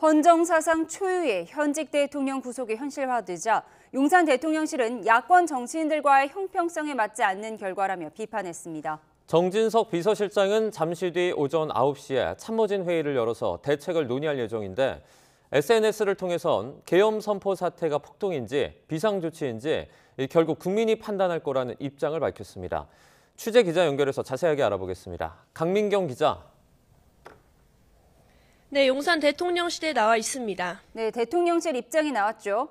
헌정사상 초유의 현직 대통령 구속이 현실화되자 용산 대통령실은 야권 정치인들과의 형평성에 맞지 않는 결과라며 비판했습니다. 정진석 비서실장은 잠시 뒤 오전 9시에 참모진 회의를 열어서 대책을 논의할 예정인데 SNS를 통해선 계엄 선포 사태가 폭동인지 비상조치인지 결국 국민이 판단할 거라는 입장을 밝혔습니다. 취재 기자 연결해서 자세하게 알아보겠습니다. 강민경 기자. 네, 용산 대통령실에 나와 있습니다. 네, 대통령실 입장이 나왔죠.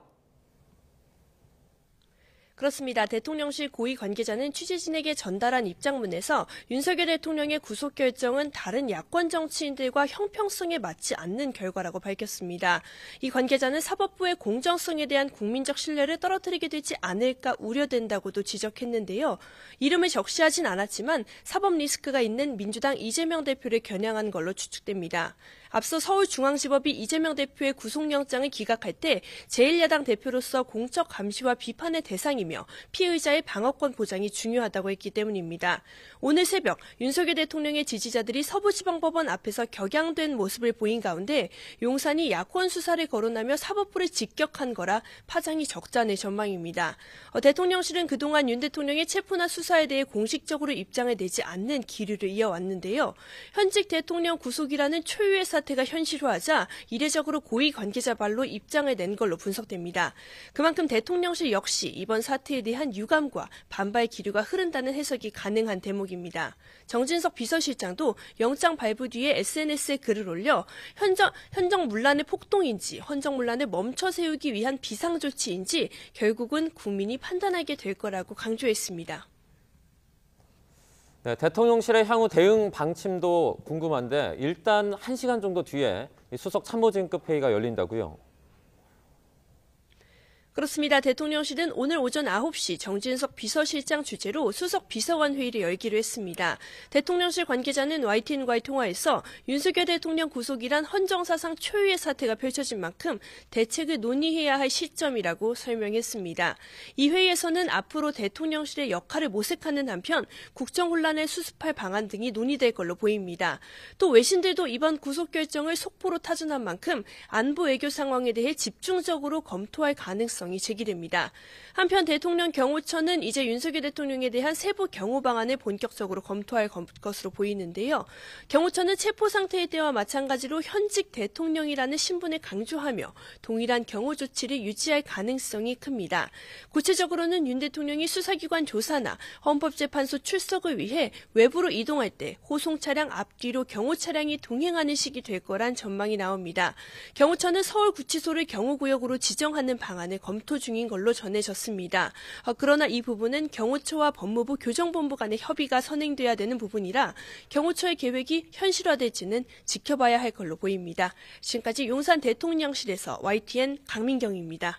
그렇습니다. 대통령실 고위 관계자는 취재진에게 전달한 입장문에서 윤석열 대통령의 구속 결정은 다른 야권 정치인들과 형평성에 맞지 않는 결과라고 밝혔습니다. 이 관계자는 사법부의 공정성에 대한 국민적 신뢰를 떨어뜨리게 되지 않을까 우려된다고도 지적했는데요. 이름을 적시하진 않았지만 사법 리스크가 있는 민주당 이재명 대표를 겨냥한 걸로 추측됩니다. 앞서 서울중앙지법이 이재명 대표의 구속영장을 기각할 때 제1야당 대표로서 공적 감시와 비판의 대상이며 피의자의 방어권 보장이 중요하다고 했기 때문입니다. 오늘 새벽 윤석열 대통령의 지지자들이 서부지방법원 앞에서 격양된 모습을 보인 가운데 용산이 야권 수사를 거론하며 사법부를 직격한 거라 파장이 적잖을 전망입니다. 대통령실은 그동안 윤 대통령의 체포나 수사에 대해 공식적으로 입장을 내지 않는 기류를 이어왔는데요. 현직 대통령 구속이라는 초유의 사태가 현실화하자 이례적으로 고위 관계자 발로 입장을 낸 걸로 분석됩니다. 그만큼 대통령실 역시 이번 사태에 대한 유감과 반발 기류가 흐른다는 해석이 가능한 대목입니다. 정진석 비서실장도 영장 발부 뒤에 SNS에 글을 올려 헌정문란의 폭동인지 헌정문란을 멈춰 세우기 위한 비상조치인지 결국은 국민이 판단하게 될 거라고 강조했습니다. 네, 대통령실의 향후 대응 방침도 궁금한데 일단 1시간 정도 뒤에 수석 참모진급 회의가 열린다고요? 그렇습니다. 대통령실은 오늘 오전 9시 정진석 비서실장 주재로 수석 비서관 회의를 열기로 했습니다. 대통령실 관계자는 YTN과의 통화에서 윤석열 대통령 구속이란 헌정사상 초유의 사태가 펼쳐진 만큼 대책을 논의해야 할 시점이라고 설명했습니다. 이 회의에서는 앞으로 대통령실의 역할을 모색하는 한편 국정혼란을 수습할 방안 등이 논의될 걸로 보입니다. 또 외신들도 이번 구속 결정을 속보로 타전한 만큼 안보 외교 상황에 대해 집중적으로 검토할 가능성이 제기됩니다. 한편 대통령 경호처는 이제 윤석열 대통령에 대한 세부 경호 방안을 본격적으로 검토할 것으로 보이는데요. 경호처는 체포 상태의 때와 마찬가지로 현직 대통령이라는 신분을 강조하며 동일한 경호 조치를 유지할 가능성이 큽니다. 구체적으로는 윤 대통령이 수사기관 조사나 헌법재판소 출석을 위해 외부로 이동할 때 호송 차량 앞뒤로 경호 차량이 동행하는 식이 될 거란 전망이 나옵니다. 경호처는 서울구치소를 경호구역으로 지정하는 방안을 검토 중인 걸로 전해졌습니다. 그러나 이 부분은 경호처와 법무부 교정본부 간의 협의가 선행돼야 되는 부분이라 경호처의 계획이 현실화될지는 지켜봐야 할 걸로 보입니다. 지금까지 용산 대통령실에서 YTN 강민경입니다.